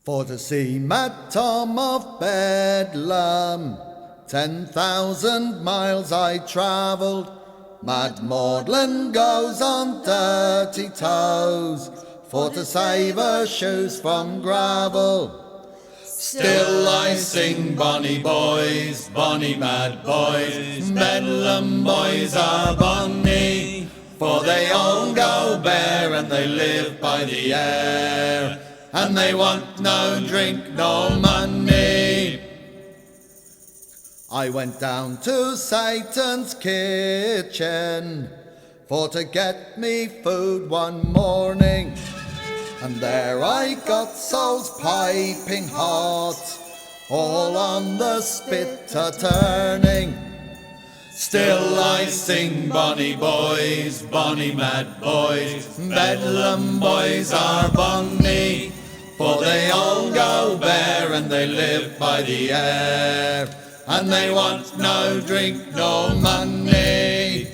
For to see Mad Tom of Bedlam, 10,000 miles I travelled. Mad Maudlin goes on dirty toes, for to save her shoes from gravel. Still I sing, bonny boys, bonny mad boys, Bedlam boys are bonny, for they all go bare and they live by the air, and they want no drink, no money. I went down to Satan's kitchen for to get me food one morning, and there I got souls piping hot, all on the spit a-turning. Still I sing, bonny boys, bonny mad boys, Bedlam boys are bonny, for they all go bare and they live by the air, and they want no drink, no money.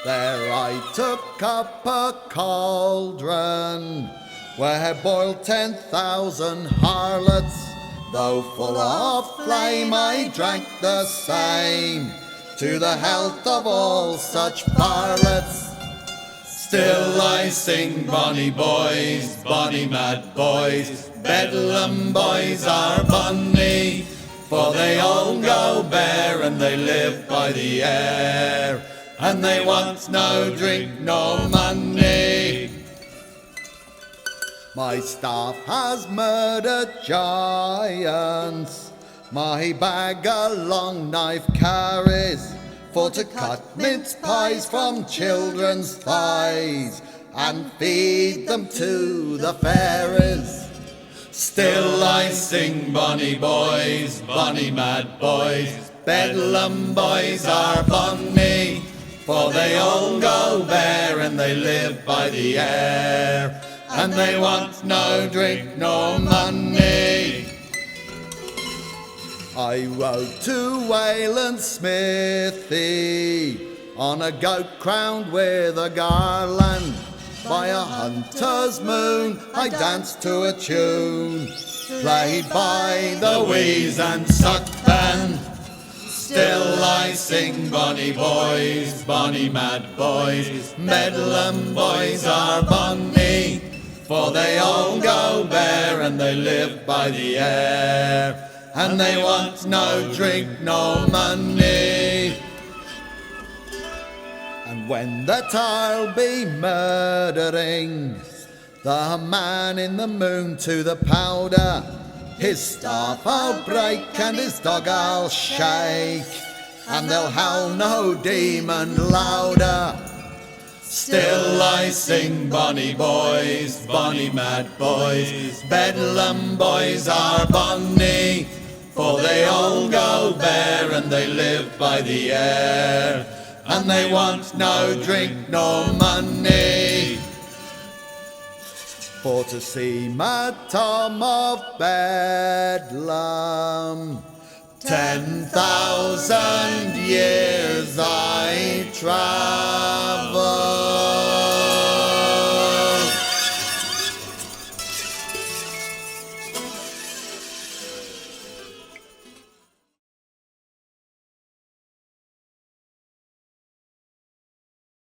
There I took up a cauldron where boiled 10,000 harlots. Though full of flame I drank the same, to the health of all such varlets. Still I sing, bonny boys, bonny mad boys, Bedlam boys are bonny, for they all go bare and they live by the air, and they want no drink, no money. My staff has murdered giants, my bag a long knife carries, for to cut mince pies from children's thighs and feed them to the fairies. Still I sing, bonny boys, bonny mad boys, Bedlam boys are bonny, for they all go bare and they live by the air, and they want no drink, no money. I rode to Wayland's smithy on a goat crowned with a garland. By a hunter's moon I danced to a tune played by the Wheeze and Suck band. Still I sing, bonny boys, bonny mad boys, Bedlam boys are bonny, for they all go bare and they live by the air, and they want no drink, no money. And when that I'll be murdering the man in the moon to the powder, his staff I'll break and his dog I'll shake, and they'll howl no demon louder. Still I sing, bonny boys, bonny mad boys, Bedlam boys are bonny, for they all go bare and they live by the air, and they want no drink, no money. For to see Mad Tom of Bedlam, 10,000 years I travel.